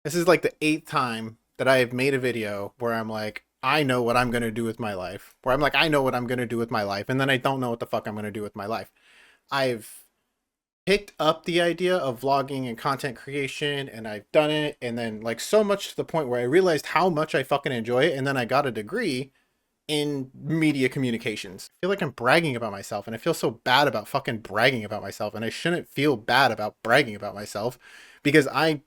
This is like the eighth time that I have made a video where I'm like, I know what I'm gonna do with my life. Where I'm like, I know what I'm gonna do with my life, and then I don't know what the fuck I'm gonna do with my life. I've picked up the idea of vlogging and content creation, and I've done it, and then like so much to the point where I realized how much I fucking enjoy it, and then I got a degree in media communications. I feel like I'm bragging about myself, and I feel so bad about fucking bragging about myself, and I shouldn't feel bad about bragging about myself because I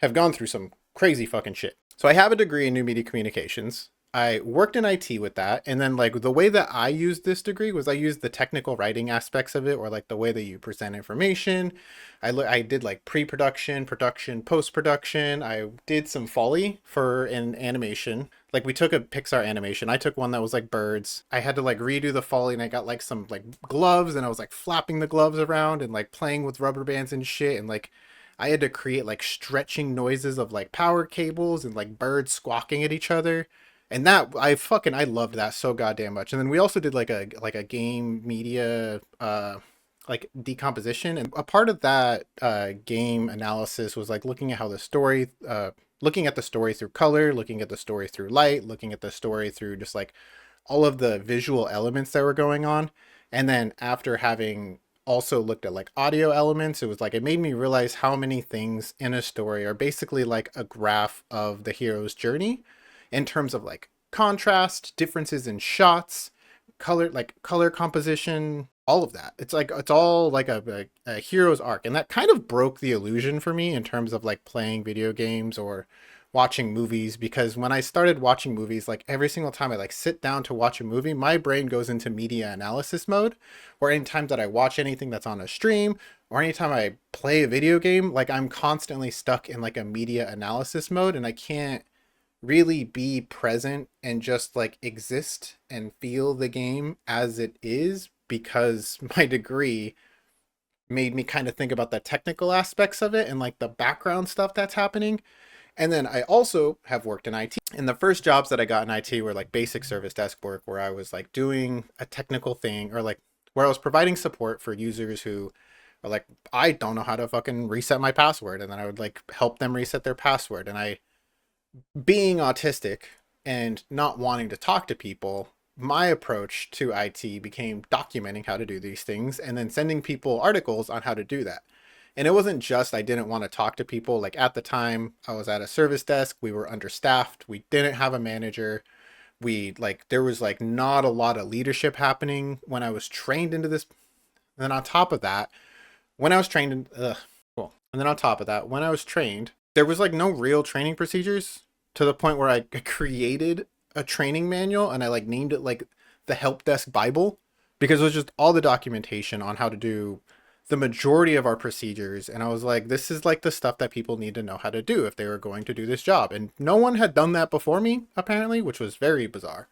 have gone through some crazy fucking shit. So I have a degree in new media communications. I worked in IT with that. And then like the way that I used this degree was I used the technical writing aspects of it, or like the way that you present information. I did like pre-production, production, post-production. I did some Foley for an animation. Like we took a Pixar animation. I took one that was like birds. I had to like redo the Foley, and I got like some like gloves, and I was like flapping the gloves around and like playing with rubber bands and shit, and like I had to create like stretching noises of like power cables and like birds squawking at each other. And that I loved that so goddamn much. And then we also did like a game media like decomposition, and a part of that game analysis was like looking at how the story looking at the story through color, looking at the story through light, looking at the story through just like all of the visual elements that were going on. And then after having also looked at like audio elements, it was like it made me realize how many things in a story are basically like a graph of the hero's journey in terms of like contrast, differences in shots, color, like color composition, all of that. It's like it's all like a hero's arc, and that kind of broke the illusion for me in terms of like playing video games or watching movies, because when I started watching movies, like every single time I like sit down to watch a movie, my brain goes into media analysis mode. Or anytime that I watch anything that's on a stream, or anytime I play a video game, like I'm constantly stuck in like a media analysis mode, and I can't really be present and just like exist and feel the game as it is, because my degree made me kind of think about the technical aspects of it and like the background stuff that's happening. And then I also have worked in IT. And the first jobs that I got in IT were like basic service desk work, where I was like doing a technical thing, or like where I was providing support for users who are like, I don't know how to fucking reset my password. And then I would like help them reset their password. And I, being autistic and not wanting to talk to people, my approach to IT became documenting how to do these things and then sending people articles on how to do that. And it wasn't just I didn't want to talk to people. Like at the time, I was at a service desk. We were understaffed. We didn't have a manager. We like there was like not a lot of leadership happening when I was trained into this. And then on top of that, when I was trained in cool. And then on top of that, when I was trained, there was like no real training procedures, to the point where I created a training manual, and I like named it like the help desk Bible, because it was just all the documentation on how to do the majority of our procedures. And I was like, this is like the stuff that people need to know how to do if they were going to do this job. And no one had done that before me, apparently, which was very bizarre.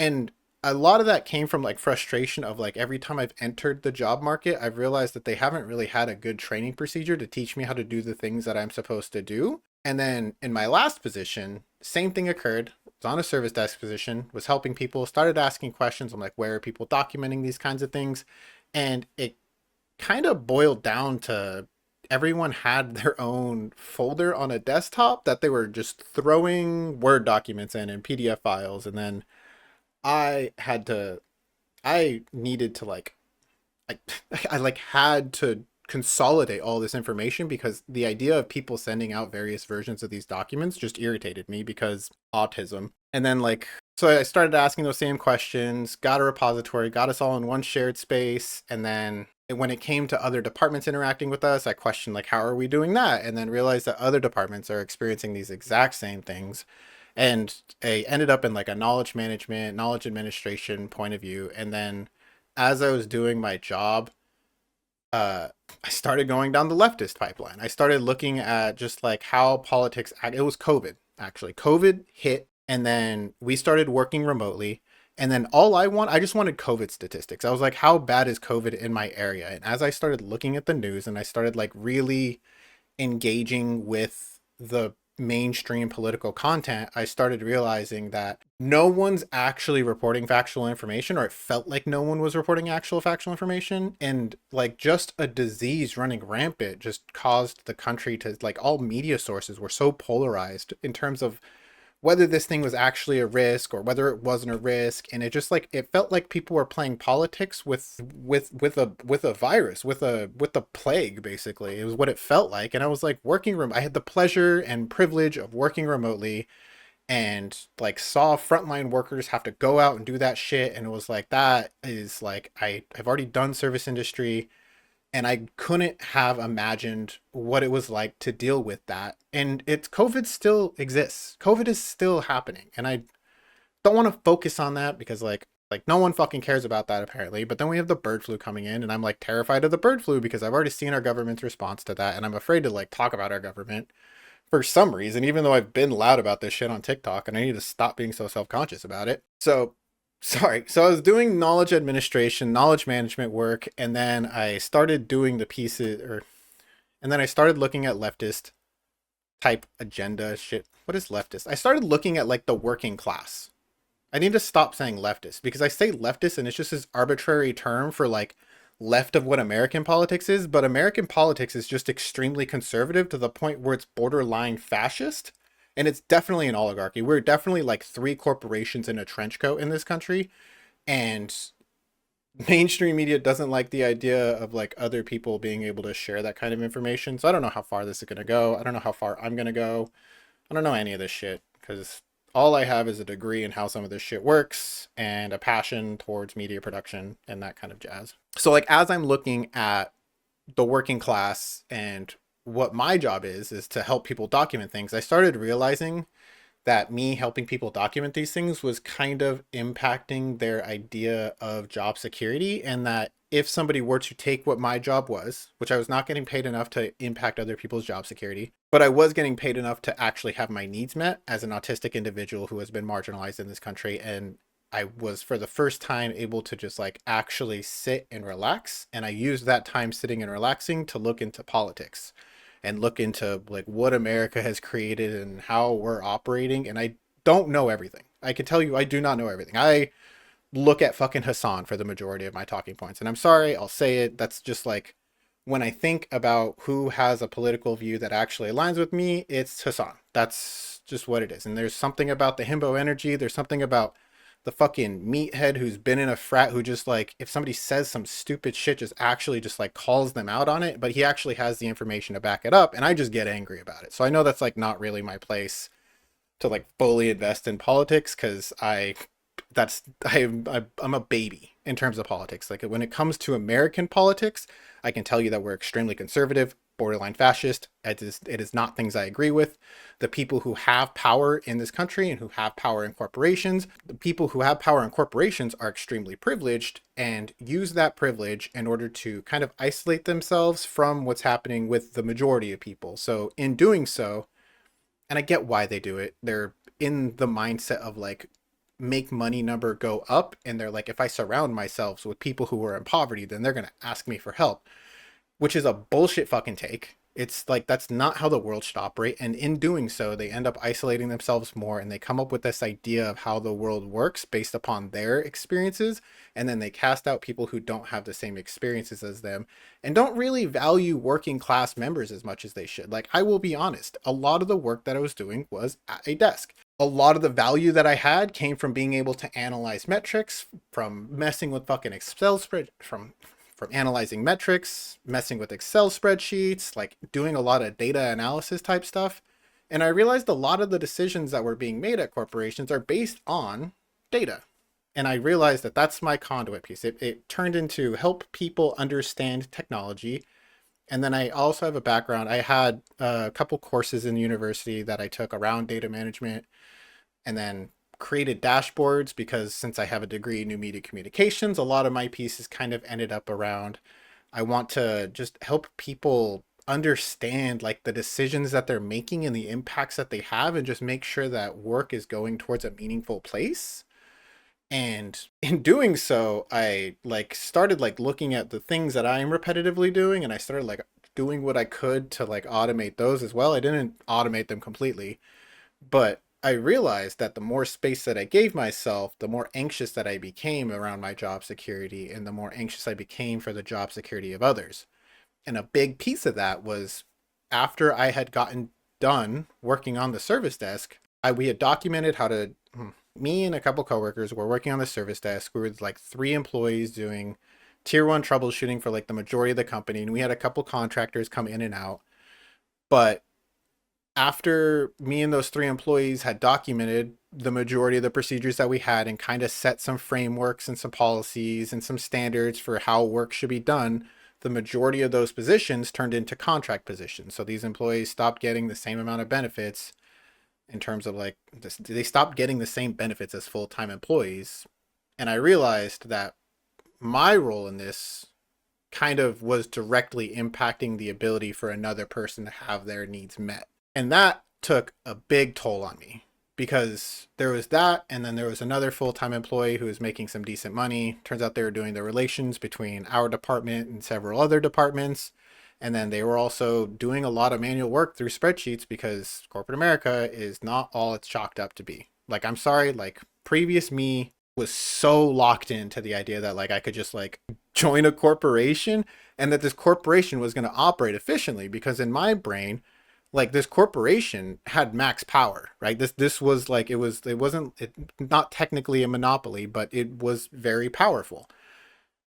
And a lot of that came from like frustration of like every time I've entered the job market, I've realized that they haven't really had a good training procedure to teach me how to do the things that I'm supposed to do. And then in my last position, same thing occurred. I was on a service desk position, was helping people, started asking questions. I'm like, where are people documenting these kinds of things? And it kind of boiled down to everyone had their own folder on a desktop that they were just throwing Word documents in and PDF files. And then I had to, I needed to like, I, I like had to consolidate all this information, because the idea of people sending out various versions of these documents just irritated me, because autism. And then like, so I started asking those same questions, got a repository, got us all in one shared space. And then when it came to other departments interacting with us, I questioned like, how are we doing that? And then realized that other departments are experiencing these exact same things. And I ended up in like a knowledge management, knowledge administration point of view. And then as I was doing my job, uh, I started going down the leftist pipeline. I started looking at just like how politics act. It was COVID, actually. COVID hit, and then we started working remotely. And then I just wanted COVID statistics. I was like, how bad is COVID in my area? And as I started looking at the news, and I started like really engaging with the mainstream political content, I started realizing that no one's actually reporting factual information, or it felt like no one was reporting actual factual information. And like just a disease running rampant just caused the country to, like, all media sources were so polarized in terms of whether this thing was actually a risk or whether it wasn't a risk. And it just, like, it felt like people were playing politics with a virus, with a plague. Basically, it was what it felt like. And I was like, I had the pleasure and privilege of working remotely, and like saw frontline workers have to go out and do that shit. And it was like, that is like, I've already done service industry, and I couldn't have imagined what it was like to deal with that. And it's, COVID still exists. COVID is still happening. And I don't want to focus on that because like no one fucking cares about that apparently. But then we have the bird flu coming in, and I'm like terrified of the bird flu because I've already seen our government's response to that, and I'm afraid to like talk about our government for some reason, even though I've been loud about this shit on TikTok, and I need to stop being so self-conscious about it. So sorry. So I was doing knowledge administration, knowledge management work, and then I started doing the pieces, or and then I started looking at leftist type agenda shit. What is leftist? I started looking at like the working class. I need to stop saying leftist because I say leftist and it's just this arbitrary term for like left of what American politics is, but American politics is just extremely conservative to the point where it's borderline fascist. And it's definitely an oligarchy. We're definitely like three corporations in a trench coat in this country. And mainstream media doesn't like the idea of like other people being able to share that kind of information. So I don't know how far this is going to go. I don't know how far I'm going to go. I don't know any of this shit because all I have is a degree in how some of this shit works and a passion towards media production and that kind of jazz. So like as I'm looking at the working class and what my job is to help people document things, I started realizing that me helping people document these things was kind of impacting their idea of job security. And that if somebody were to take what my job was, which I was not getting paid enough to impact other people's job security, but I was getting paid enough to actually have my needs met as an autistic individual who has been marginalized in this country. And I was for the first time able to just like actually sit and relax. And I used that time sitting and relaxing to look into politics and look into like what America has created and how we're operating. And I don't know everything. I can tell you I do not know everything. I look at fucking Hassan for the majority of my talking points. And I'm sorry, I'll say it. That's just like when I think about who has a political view that actually aligns with me, it's Hassan. That's just what it is. And there's something about the himbo energy. There's something about the fucking meathead who's been in a frat who just like, if somebody says some stupid shit, just actually just like calls them out on it, but he actually has the information to back it up, and I just get angry about it. So I know that's like not really my place to like fully invest in politics because I'm a baby in terms of politics. Like when it comes to American politics, I can tell you that we're extremely conservative, borderline fascist. It is not things I agree with. The people who have power in this country and who have power in corporations, the people who have power in corporations are extremely privileged and use that privilege in order to kind of isolate themselves from what's happening with the majority of people. So in doing so, and I get why they do it, they're in the mindset of like make money number go up, and they're like, if I surround myself with people who are in poverty, then they're going to ask me for help, which is a bullshit fucking take. It's like, that's not how the world should operate. And in doing so, they end up isolating themselves more, and they come up with this idea of how the world works based upon their experiences. And then they cast out people who don't have the same experiences as them and don't really value working class members as much as they should. Like, I will be honest, a lot of the work that I was doing was at a desk. A lot of the value that I had came from being able to analyze metrics, from messing with fucking Excel spread, from analyzing metrics, messing with Excel spreadsheets, like doing a lot of data analysis type stuff. And I realized a lot of the decisions that were being made at corporations are based on data. And I realized that that's my conduit piece. It turned into help people understand technology. And then I also have a background. I had a couple courses in university that I took around data management, and then created dashboards because since I have a degree in new media communications, a lot of my pieces kind of ended up around, I want to just help people understand like the decisions that they're making and the impacts that they have, and just make sure that work is going towards a meaningful place. And in doing so, I like started like looking at the things that I am repetitively doing, and I started like doing what I could to like automate those as well. I didn't automate them completely, but I realized that the more space that I gave myself, the more anxious that I became around my job security, and the more anxious I became for the job security of others. And a big piece of that was after I had gotten done working on the service desk, we had documented how to. Me and a couple coworkers were working on the service desk. We were like 3 employees doing tier 1 troubleshooting for like the majority of the company, and we had a couple contractors come in and out. But after me and those 3 employees had documented the majority of the procedures that we had and kind of set some frameworks and some policies and some standards for how work should be done, the majority of those positions turned into contract positions. So these employees stopped getting the same amount of benefits in terms of like this, they stopped getting the same benefits as full-time employees. And I realized that my role in this kind of was directly impacting the ability for another person to have their needs met. And that took a big toll on me because there was that, and then there was another full-time employee who was making some decent money. Turns out they were doing the relations between our department and several other departments. And then they were also doing a lot of manual work through spreadsheets because corporate America is not all it's chalked up to be. Like, I'm sorry, like previous me was so locked into the idea that like I could just like join a corporation and that this corporation was going to operate efficiently, because in my brain, like this corporation had max power, right? This was like, it wasn't not technically a monopoly, but it was very powerful.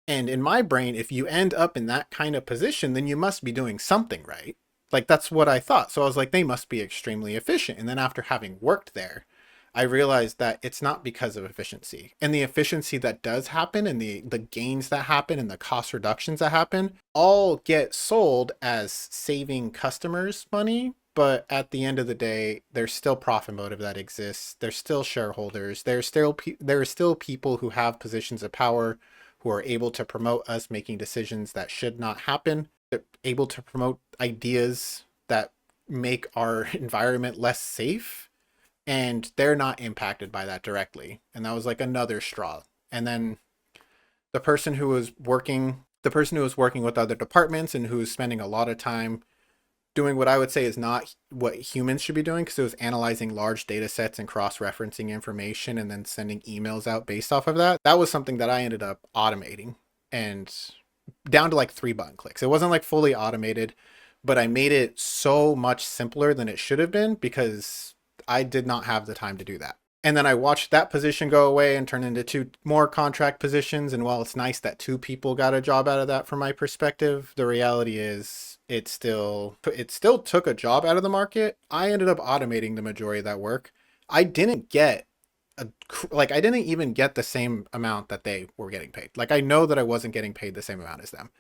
And in my brain, if you end up in that kind of position, then you must be doing something right. Like that's what I thought. So I was like, they must be extremely efficient. And then after having worked there, I realized that it's not because of efficiency. And the efficiency that does happen and the gains that happen and the cost reductions that happen all get sold as saving customers money. But at the end of the day, there's still profit motive that exists. There's still shareholders. There are still people who have positions of power who are able to promote us making decisions that should not happen. They're able to promote ideas that make our environment less safe, and they're not impacted by that directly. And that was like another straw. And then the person who was working with other departments and who was spending a lot of time doing what I would say is not what humans should be doing, because it was analyzing large data sets and cross-referencing information and then sending emails out based off of that. That was something that I ended up automating, and down to like 3 button clicks. It wasn't like fully automated, but I made it so much simpler than it should have been because I did not have the time to do that. And then I watched that position go away and turn into 2 more contract positions. And while it's nice that 2 people got a job out of that from my perspective, the reality is it still took a job out of the market. I ended up automating the majority of that work. I didn't even get the same amount that they were getting paid. Like I know that I wasn't getting paid the same amount as them.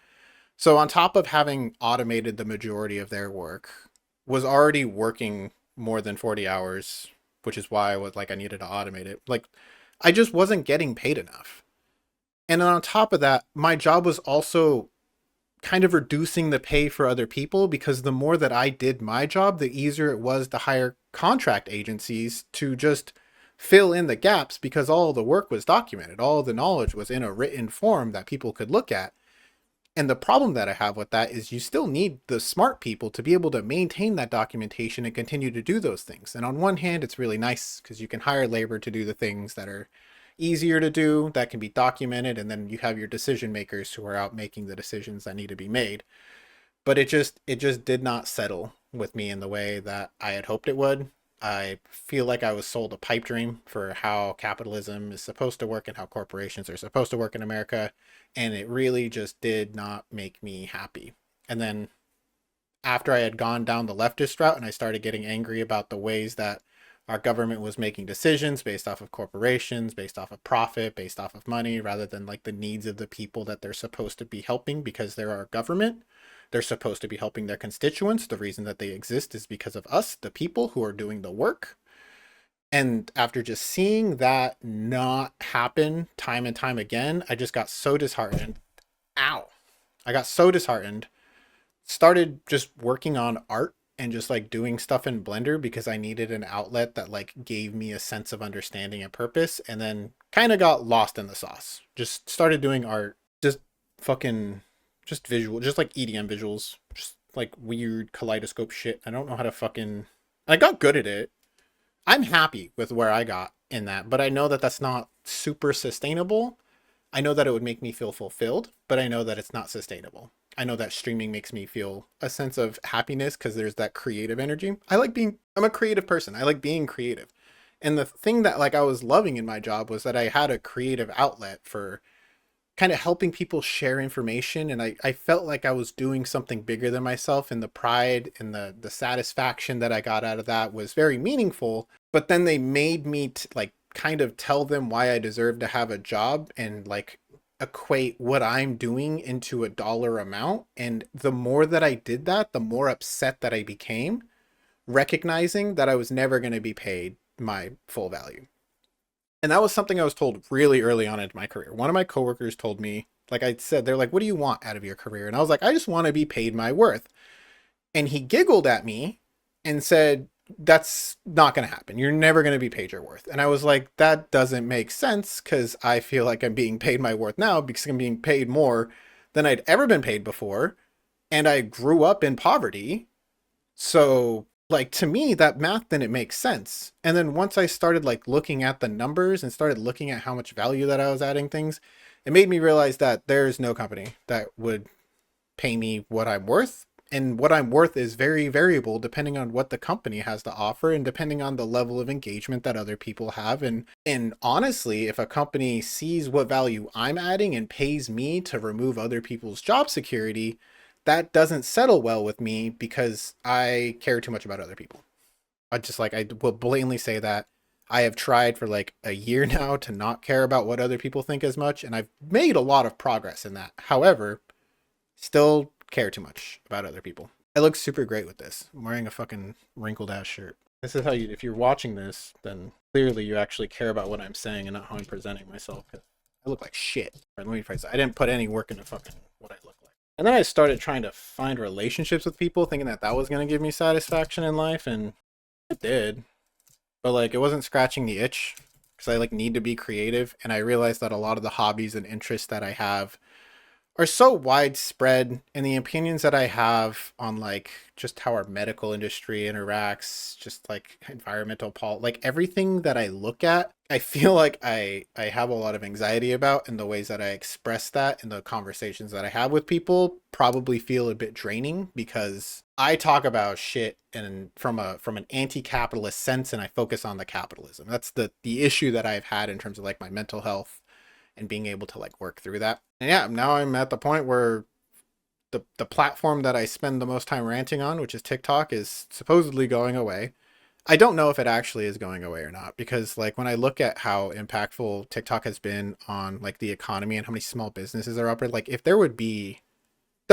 So on top of having automated the majority of their work, was already working more than 40 hours, which is why I needed to automate it. Like I just wasn't getting paid enough. And then on top of that, my job was also kind of reducing the pay for other people, because the more that I did my job, the easier it was to hire contract agencies to just fill in the gaps, because all the work was documented. All the knowledge was in a written form that people could look at. And the problem that I have with that is you still need the smart people to be able to maintain that documentation and continue to do those things. And on one hand, it's really nice because you can hire labor to do the things that are easier to do, that can be documented, and then you have your decision makers who are out making the decisions that need to be made. But it just did not settle with me in the way that I had hoped it would. I feel like I was sold a pipe dream for how capitalism is supposed to work and how corporations are supposed to work in America, and it really just did not make me happy. And then after I had gone down the leftist route and I started getting angry about the ways that our government was making decisions based off of corporations, based off of profit, based off of money, rather than like the needs of the people that they're supposed to be helping because they're our government. They're supposed to be helping their constituents. The reason that they exist is because of us, the people who are doing the work. And after just seeing that not happen time and time again, I just got so disheartened. Ow. I got so disheartened. Started just working on art and just like doing stuff in Blender because I needed an outlet that like gave me a sense of understanding and purpose, and then kind of got lost in the sauce. Just started doing art, just visual, just like EDM visuals, just like weird kaleidoscope shit. I don't know how to fucking. I got good at it. I'm happy with where I got in that, but I know that that's not super sustainable. I know that it would make me feel fulfilled, but I know that it's not sustainable. I know that streaming makes me feel a sense of happiness because there's that creative energy. I'm a creative person. I like being creative. And the thing that like I was loving in my job was that I had a creative outlet for kind of helping people share information. And I felt like I was doing something bigger than myself, and the pride and the satisfaction that I got out of that was very meaningful. But then they made me like kind of tell them why I deserve to have a job and like equate what I'm doing into a dollar amount. And the more that I did that, the more upset that I became, recognizing that I was never going to be paid my full value. And that was something I was told really early on in my career. One of my coworkers told me, like I said, they're like, what do you want out of your career? And I was like, I just want to be paid my worth. And he giggled at me and said, that's not going to happen. You're never going to be paid your worth. And I was like, that doesn't make sense, because I feel like I'm being paid my worth now because I'm being paid more than I'd ever been paid before. And I grew up in poverty. So like to me, that math didn't make sense. And then once I started like looking at the numbers and started looking at how much value that I was adding things, it made me realize that there's no company that would pay me what I'm worth. And what I'm worth is very variable depending on what the company has to offer and depending on the level of engagement that other people have. And honestly, if a company sees what value I'm adding and pays me to remove other people's job security, that doesn't settle well with me because I care too much about other people. I will blatantly say that I have tried for like a year now to not care about what other people think as much, and I've made a lot of progress in that. However, still care too much about other people. I look super great with this. I'm wearing a fucking wrinkled ass shirt. This is how you, if you're watching this, then clearly you actually care about what I'm saying and not how I'm presenting myself. I look like shit. Let me phrase it. I didn't put any work into fucking what I look like. And then I started trying to find relationships with people, thinking that that was going to give me satisfaction in life, and it did. But like, it wasn't scratching the itch because I like need to be creative, and I realized that a lot of the hobbies and interests that I have are so widespread, and the opinions that I have on like just how our medical industry interacts, just like environmental like everything that I look at, I feel like I have a lot of anxiety about, and the ways that I express that in the conversations that I have with people probably feel a bit draining because I talk about shit and from an anti-capitalist sense, and I focus on the capitalism. That's the issue that I've had in terms of like my mental health and being able to like work through that. And yeah, now I'm at the point where the platform that I spend the most time ranting on, which is TikTok, is supposedly going away. I don't know if it actually is going away or not, because like when I look at how impactful TikTok has been on like the economy and how many small businesses are operating, like if there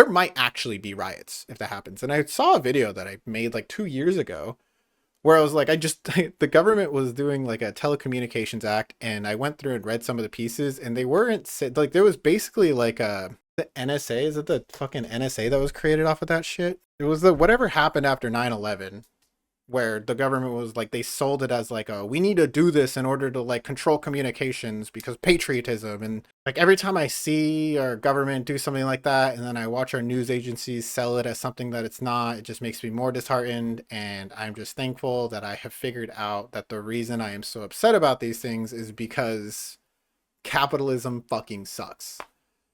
might actually be riots if that happens. And I saw a video that I made like 2 years ago where I was like, the government was doing like a telecommunications act, and I went through and read some of the pieces, and they weren't like, there was basically like the NSA, is it the fucking NSA that was created off of that shit? It was the whatever happened after 9/11, where the government was like, they sold it as like we need to do this in order to like control communications because patriotism. And like every time I see our government do something like that, and then I watch our news agencies sell it as something that it's not, it just makes me more disheartened. And I'm just thankful that I have figured out that the reason I am so upset about these things is because capitalism fucking sucks.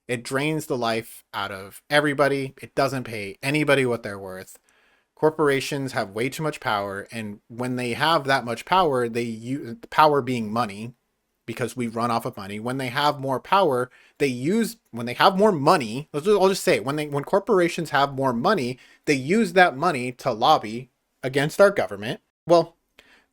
It drains the life out of everybody. It doesn't pay anybody what they're worth. Corporations have way too much power, and when they have that much power, they use power being money, because we run off of money. When they have more power, when they have more money, I'll just say it, when corporations have more money, they use that money to lobby against our government. Well,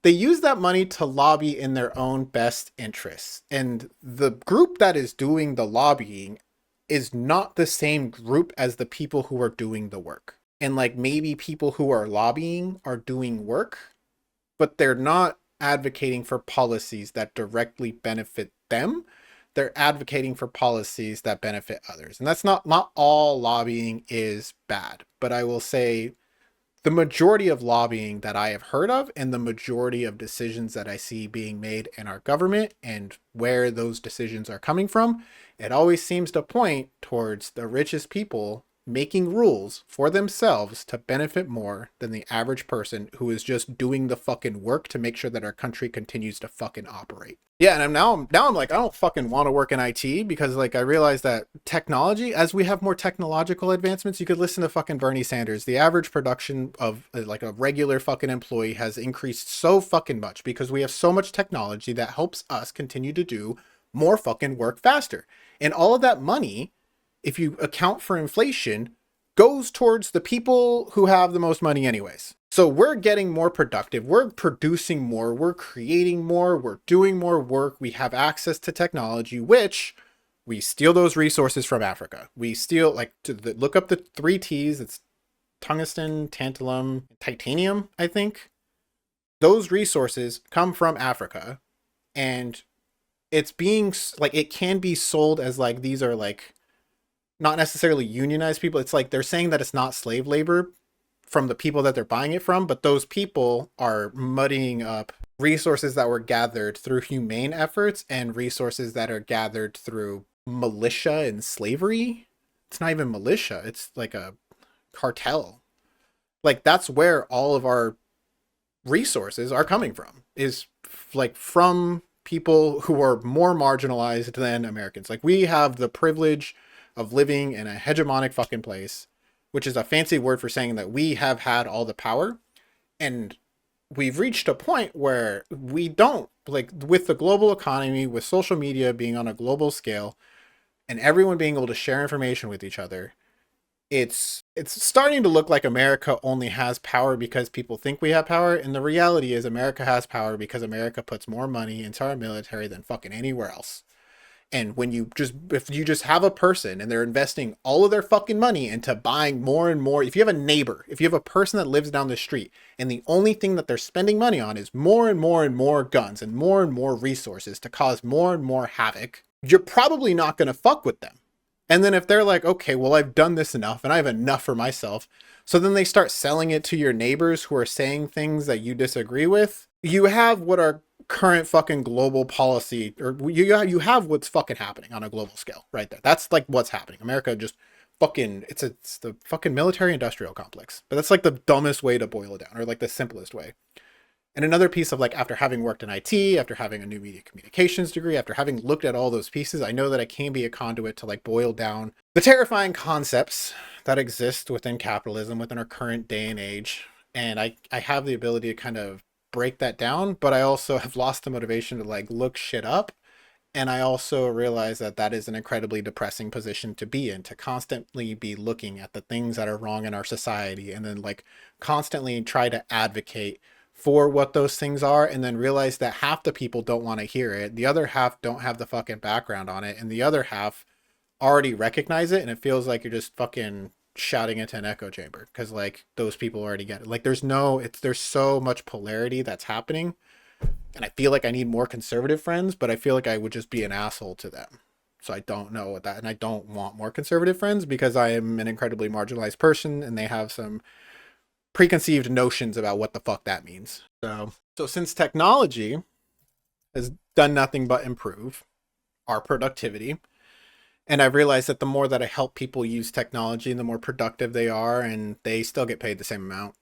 they use that money to lobby in their own best interests. And the group that is doing the lobbying is not the same group as the people who are doing the work. And like maybe people who are lobbying are doing work, but they're not advocating for policies that directly benefit them. They're advocating for policies that benefit others. And that's not all lobbying is bad, but I will say the majority of lobbying that I have heard of, and the majority of decisions that I see being made in our government and where those decisions are coming from, it always seems to point towards the richest people making rules for themselves to benefit more than the average person who is just doing the fucking work to make sure that our country continues to fucking operate. Yeah, and I'm like, I don't fucking want to work in IT because like I realize that technology, as we have more technological advancements, you could listen to fucking Bernie Sanders. The average production of like a regular fucking employee has increased so fucking much because we have so much technology that helps us continue to do more fucking work faster. And all of that money, if you account for inflation, goes towards the people who have the most money anyways. So we're getting more productive, we're producing more, we're creating more, we're doing more work, we have access to technology, which we steal those resources from Africa. We steal, like, look up the 3 T's, it's tungsten, tantalum, titanium, I think. Those resources come from Africa, and it's being, like, it can be sold as, like, these are, like, not necessarily unionized people. It's like they're saying that it's not slave labor from the people that they're buying it from, but those people are muddying up resources that were gathered through humane efforts and resources that are gathered through militia and slavery. It's not even militia, it's like a cartel. Like that's where all of our resources are coming from, is like from people who are more marginalized than Americans. Like we have the privilege of living in a hegemonic fucking place, which is a fancy word for saying that we have had all the power. And we've reached a point where we don't, like with the global economy, with social media being on a global scale and everyone being able to share information with each other, it's starting to look like America only has power because people think we have power. And the reality is America has power because America puts more money into our military than fucking anywhere else. And when you just, if you just have a person and they're investing all of their fucking money into buying more and more, if you have a neighbor, if you have a person that lives down the street and the only thing that they're spending money on is more and more and more guns and more resources to cause more and more havoc, you're probably not going to fuck with them. And then if they're like, okay, well, I've done this enough and I have enough for myself. So then they start selling it to your neighbors who are saying things that you disagree with. You have what are current fucking global policy, or you have what's fucking happening on a global scale right there. That's like what's happening. America just fucking, it's the fucking military industrial complex. But that's like the dumbest way to boil it down, or like the simplest way. And another piece of like, after having worked in IT, after having a new media communications degree, after having looked at all those pieces, I know that I can be a conduit to like boil down the terrifying concepts that exist within capitalism, within our current day and age. And I have the ability to kind of break that down, but I also have lost the motivation to like look shit up. And I also realize that that is an incredibly depressing position to be in, to constantly be looking at the things that are wrong in our society and then like constantly try to advocate for what those things are, and then realize that half the people don't want to hear it, the other half don't have the fucking background on it, and the other half already recognize it, and it feels like you're just fucking shouting into an echo chamber because like those people already get it. Like there's so much polarity that's happening, and I feel like I need more conservative friends, but I feel like I would just be an asshole to them. So I don't know what that, and I don't want more conservative friends because I am an incredibly marginalized person and they have some preconceived notions about what the fuck that means. So since technology has done nothing but improve our productivity, and I've realized that the more that I help people use technology, the more productive they are, and they still get paid the same amount.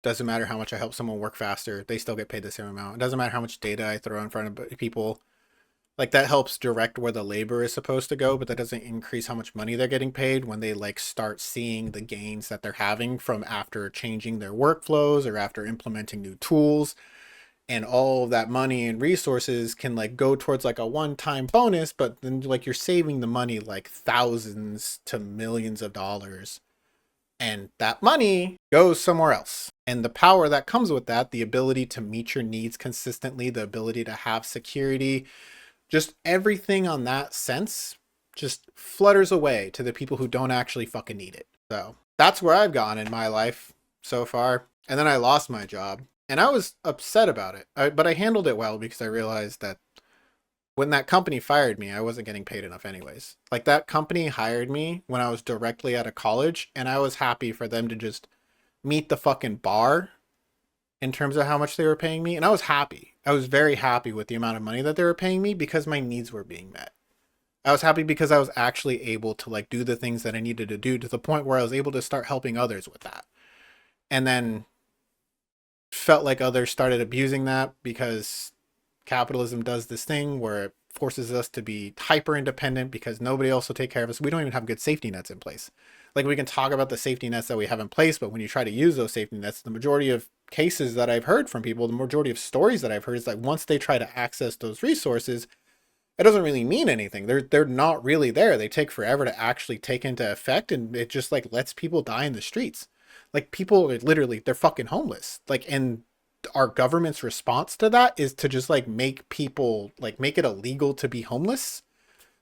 Doesn't matter how much I help someone work faster, they still get paid the same amount. It doesn't matter how much data I throw in front of people. Like that helps direct where the labor is supposed to go, but that doesn't increase how much money they're getting paid when they like start seeing the gains that they're having from after changing their workflows or after implementing new tools. And all of that money and resources can like go towards like a one-time bonus, but then like you're saving the money like thousands to millions of dollars. And that money goes somewhere else. And the power that comes with that, the ability to meet your needs consistently, the ability to have security, just everything on that sense just flutters away to the people who don't actually fucking need it. So that's where I've gone in my life so far. And then I lost my job and I was upset about it, but I handled it well because I realized that when that company fired me, I wasn't getting paid enough anyways. Like that company hired me when I was directly out of college, and I was happy for them to just meet the fucking bar in terms of how much they were paying me. And I was happy. I was very happy with the amount of money that they were paying me because my needs were being met. I was happy because I was actually able to like do the things that I needed to do to the point where I was able to start helping others with that. And then felt like others started abusing that because capitalism does this thing where it forces us to be hyper independent because nobody else will take care of us. We don't even have good safety nets in place. Like we can talk about the safety nets that we have in place, but when you try to use those safety nets, the majority of cases that I've heard from people, the majority of stories that I've heard is like once they try to access those resources, it doesn't really mean anything. They're not really there. They take forever to actually take into effect, and it just like lets people die in the streets. Like people are literally they're fucking homeless. Like, and our government's response to that is to just like make people like make it illegal to be homeless.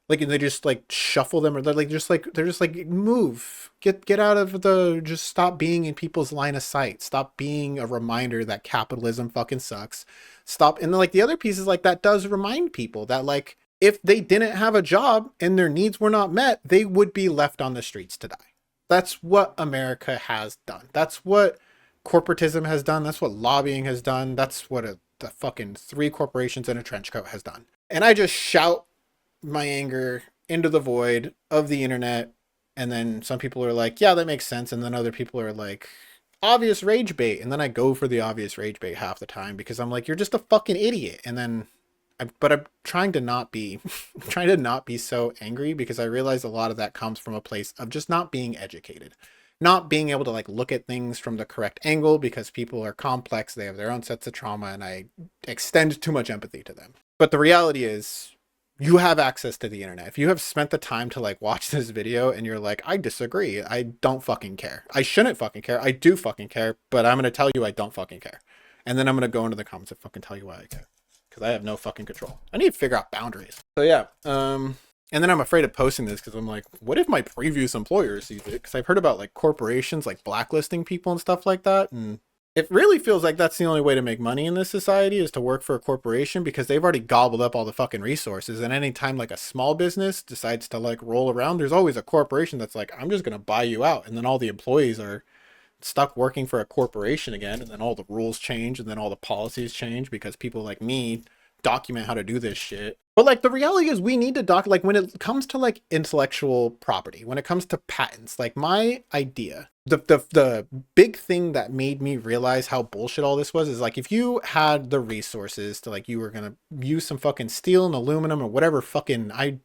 Like, and they just like shuffle them, or they're just like move, get out of the, just stop being in people's line of sight, stop being a reminder that capitalism fucking sucks, stop. And then like the other pieces like that does remind people that like if they didn't have a job and their needs were not met, they would be left on the streets to die. That's what America has done. That's what corporatism has done. That's what lobbying has done. That's what the fucking three corporations in a trench coat has done. And I just shout my anger into the void of the internet. And then some people are like, yeah, that makes sense. And then other people are like, obvious rage bait. And then I go for the obvious rage bait half the time because I'm like, you're just a fucking idiot. And then but I'm trying to not be trying to not be so angry because I realize a lot of that comes from a place of just not being educated, not being able to like look at things from the correct angle because people are complex, they have their own sets of trauma, and I extend too much empathy to them. But the reality is you have access to the internet. If you have spent the time to like watch this video and you're like, I disagree, I don't fucking care, I shouldn't fucking care, I do fucking care, but I'm going to tell you I don't fucking care. And then I'm going to go into the comments and fucking tell you why I care. Because I have no fucking control. I need to figure out boundaries. So yeah, and then I'm afraid of posting this because I'm like, what if my previous employer sees it? Because I've heard about like corporations like blacklisting people and stuff like that, and it really feels like that's the only way to make money in this society is to work for a corporation because they've already gobbled up all the fucking resources. And anytime like a small business decides to like roll around, there's always a corporation that's like, I'm just gonna buy you out, and then all the employees are stuck working for a corporation again, and then all the rules change and then all the policies change because people like me document how to do this shit. But like the reality is we need to like when it comes to like intellectual property, when it comes to patents, like my idea, the big thing that made me realize how bullshit all this was is like if you had the resources to like you were gonna use some fucking steel and aluminum or whatever fucking, I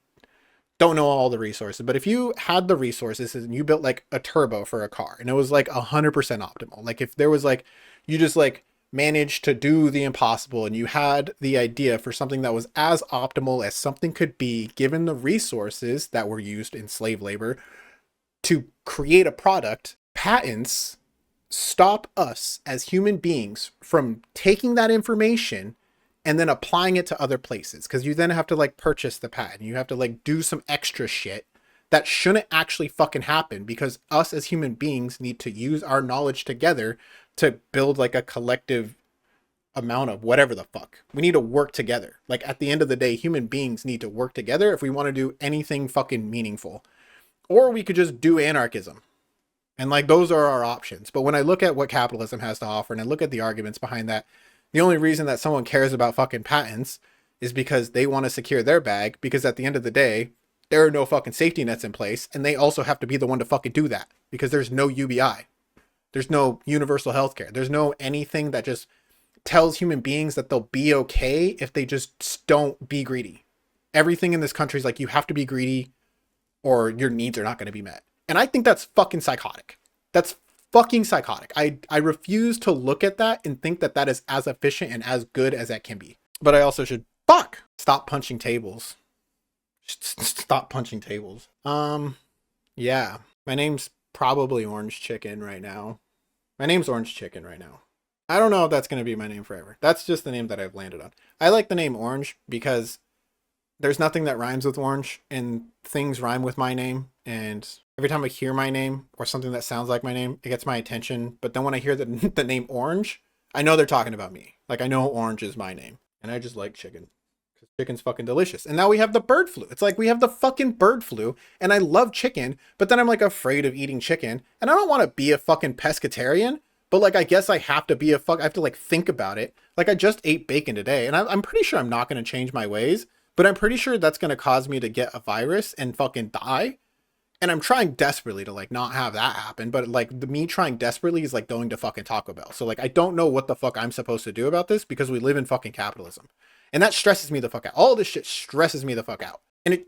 don't know all the resources, but if you had the resources and you built like a turbo for a car and it was like 100% optimal, like if there was like, you just like managed to do the impossible and you had the idea for something that was as optimal as something could be given the resources that were used in slave labor to create a product, patents stop us as human beings from taking that information and then applying it to other places, because you then have to like purchase the patent, you have to like do some extra shit that shouldn't actually fucking happen, because us as human beings need to use our knowledge together to build like a collective amount of whatever the fuck. We need to work together. Like at the end of the day, human beings need to work together if we want to do anything fucking meaningful. Or we could just do anarchism. And like those are our options. But when I look at what capitalism has to offer and I look at the arguments behind that, the only reason that someone cares about fucking patents is because they want to secure their bag, because at the end of the day, there are no fucking safety nets in place, and they also have to be the one to fucking do that because there's no UBI. There's no universal healthcare. There's no anything that just tells human beings that they'll be okay if they just don't be greedy. Everything in this country is like, you have to be greedy or your needs are not going to be met. And I think that's fucking psychotic. That's fucking psychotic. I refuse to look at that and think that that is as efficient and as good as that can be. But I also should stop punching tables. Stop punching tables. Yeah, my name's probably Orange Chicken right now. My name's Orange Chicken right now. I don't know if that's going to be my name forever. That's just the name that I've landed on. I like the name Orange because there's nothing that rhymes with orange, and things rhyme with my name. And every time I hear my name or something that sounds like my name, it gets my attention. But then when I hear the name Orange, I know they're talking about me. Like I know Orange is my name, and I just like chicken. Chicken's fucking delicious. And now we have the bird flu. It's like we have the fucking bird flu, and I love chicken, but then I'm like afraid of eating chicken, and I don't want to be a fucking pescatarian, but like I guess I have to be I have to like think about it. Like I just ate bacon today, and I'm pretty sure I'm not going to change my ways, but I'm pretty sure that's going to cause me to get a virus and fucking die. And I'm trying desperately to like not have that happen, but like me trying desperately is like going to fucking Taco Bell. So like I don't know what the fuck I'm supposed to do about this because we live in fucking capitalism. And that stresses me the fuck out. All this shit stresses me the fuck out. And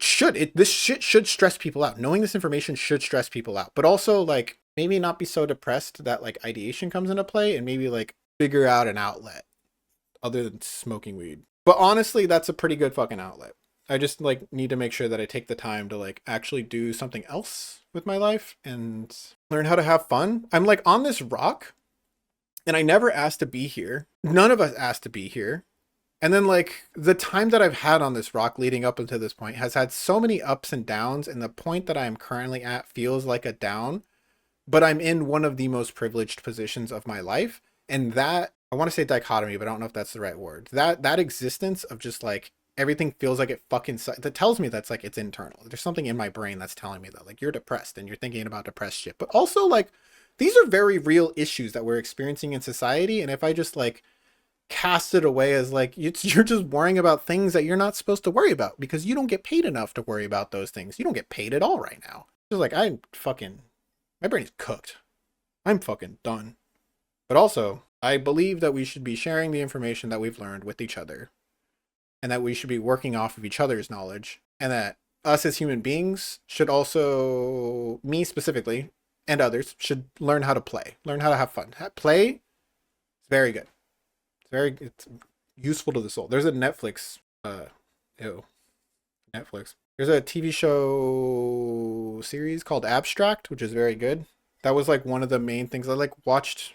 this shit should stress people out. Knowing this information should stress people out. But also like maybe not be so depressed that like ideation comes into play and maybe like figure out an outlet other than smoking weed. But honestly, that's a pretty good fucking outlet. I just like need to make sure that I take the time to like actually do something else with my life and learn how to have fun. I'm like on this rock and I never asked to be here. None of us asked to be here. And then like the time that I've had on this rock leading up until this point has had so many ups and downs, and the point that I'm currently at feels like a down, but I'm in one of the most privileged positions of my life. And that, I want to say dichotomy, but I don't know if that's the right word. That existence of just like everything feels like it fucking that tells me that's like it's internal. There's something in my brain that's telling me that like you're depressed and you're thinking about depressed shit. But also like these are very real issues that we're experiencing in society, and if I just like cast it away as like you're just worrying about things that you're not supposed to worry about because you don't get paid enough to worry about those things. You don't get paid at all right now. Just like I'm fucking, my brain is cooked. I'm fucking done. But also, I believe that we should be sharing the information that we've learned with each other, and that we should be working off of each other's knowledge, and that us as human beings should also, me specifically, and others, should learn how to play, learn how to have fun. Play is very good. It's useful to the soul. There's a Netflix, Netflix. There's a TV show series called Abstract, which is very good. That was like one of the main things I like watched.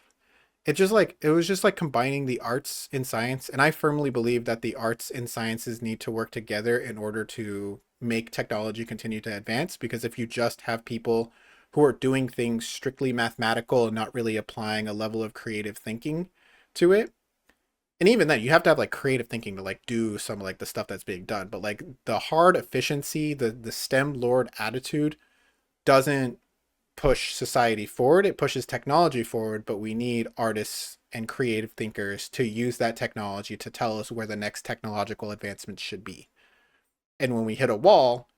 It was just like combining the arts and science. And I firmly believe that the arts and sciences need to work together in order to make technology continue to advance. Because if you just have people who are doing things strictly mathematical and not really applying a level of creative thinking to it, and even then you have to have like creative thinking to like do some like the stuff that's being done, but like the hard efficiency, the STEM lord attitude doesn't push society forward. It pushes technology forward, but we need artists and creative thinkers to use that technology to tell us where the next technological advancements should be. And when we hit a wall,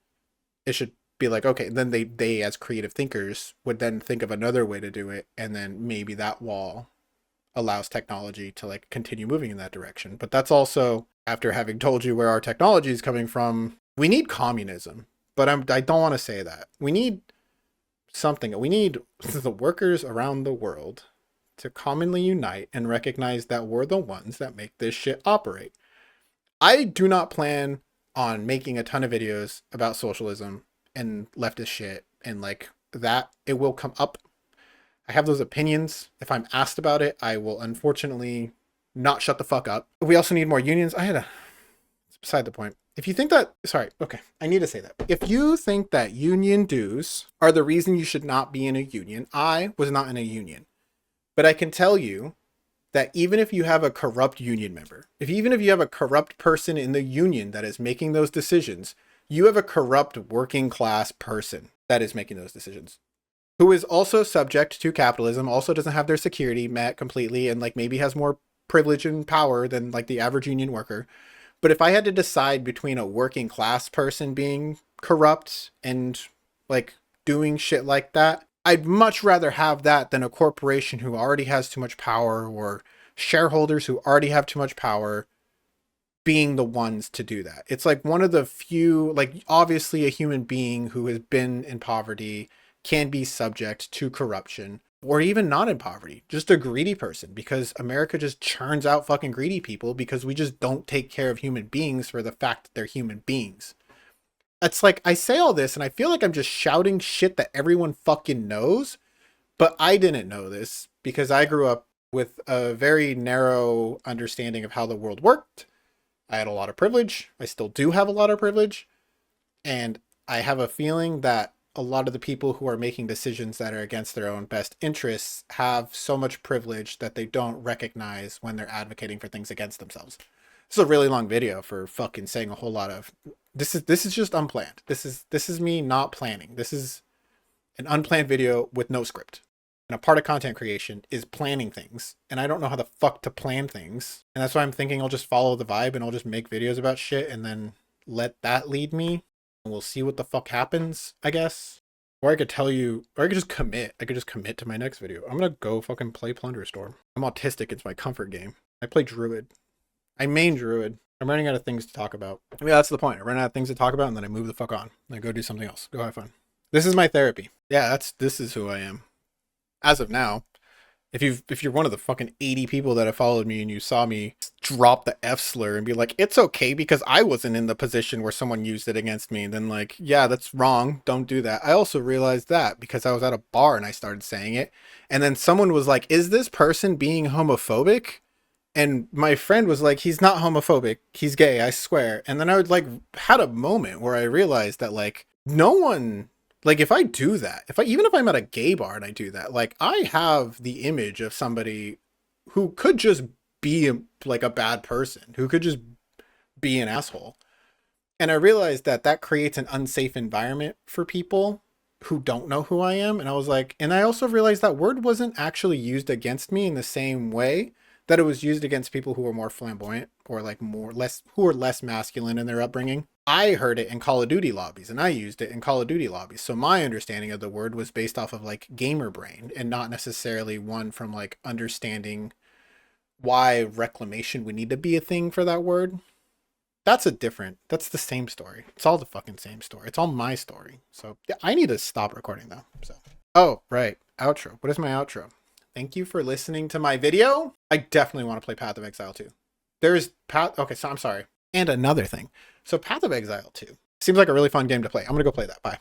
it should be like, okay, then they as creative thinkers would then think of another way to do it, and then maybe that wall allows technology to like continue moving in that direction. But that's also, after having told you where our technology is coming from, we need communism. But I don't want to say that. We need something. We need the workers around the world to commonly unite and recognize that we're the ones that make this shit operate. I do not plan on making a ton of videos about socialism and leftist shit and like that. It will come up. I have those opinions. If I'm asked about it, I will unfortunately not shut the fuck up. We also need more unions. It's beside the point. If you think that, sorry, okay, I need to say that. If you think that union dues are the reason you should not be in a union, I was not in a union. But I can tell you that even if you have a corrupt union member, even if you have a corrupt person in the union that is making those decisions, you have a corrupt working class person that is making those decisions, who is also subject to capitalism, also doesn't have their security met completely, and like maybe has more privilege and power than like the average union worker. But if I had to decide between a working class person being corrupt and like doing shit like that, I'd much rather have that than a corporation who already has too much power, or shareholders who already have too much power being the ones to do that. It's like one of the few, like obviously a human being who has been in poverty can be subject to corruption, or even not in poverty, just a greedy person, because America just churns out fucking greedy people because we just don't take care of human beings for the fact that they're human beings. It's like, I say all this and I feel like I'm just shouting shit that everyone fucking knows, but I didn't know this because I grew up with a very narrow understanding of how the world worked. I had a lot of privilege. I still do have a lot of privilege. And I have a feeling that a lot of the people who are making decisions that are against their own best interests have so much privilege that they don't recognize when they're advocating for things against themselves. This is a really long video for fucking saying a whole lot of, this is just unplanned. This is me not planning. This is an unplanned video with no script. And a part of content creation is planning things. And I don't know how the fuck to plan things. And that's why I'm thinking I'll just follow the vibe and I'll just make videos about shit and then let that lead me, and we'll see what the fuck happens, I guess. Or I could tell you, or I could just commit. I could just commit to my next video. I'm gonna go fucking play Plunder Storm. I'm autistic. It's my comfort game. I play Druid. I main Druid. I'm running out of things to talk about. I mean, that's the point. I run out of things to talk about, and then I move the fuck on. I go do something else. Go have fun. This is my therapy. Yeah, this is who I am. As of now. If you're one of the fucking 80 people that have followed me and you saw me drop the F slur and be like, it's okay because I wasn't in the position where someone used it against me, then like, yeah, that's wrong. Don't do that. I also realized that because I was at a bar and I started saying it. And then someone was like, is this person being homophobic? And my friend was like, he's not homophobic. He's gay, I swear. And then I would like had a moment where I realized that like no one, like if I do that, even if I'm at a gay bar and I do that, like I have the image of somebody who could just be like a bad person, who could just be an asshole. And I realized that that creates an unsafe environment for people who don't know who I am. And I was like, and I also realized that word wasn't actually used against me in the same way that it was used against people who were more flamboyant or like who were less masculine in their upbringing. I heard it in Call of Duty lobbies and I used it in Call of Duty lobbies. So my understanding of the word was based off of like gamer brain and not necessarily one from like understanding why reclamation would need to be a thing for that word. That's the same story. It's all the fucking same story. It's all my story. So yeah, I need to stop recording though. So, oh, right. Outro. What is my outro? Thank you for listening to my video. I definitely want to play Path of Exile 2. Okay, so I'm sorry. And another thing. So Path of Exile 2 seems like a really fun game to play. I'm going to go play that. Bye.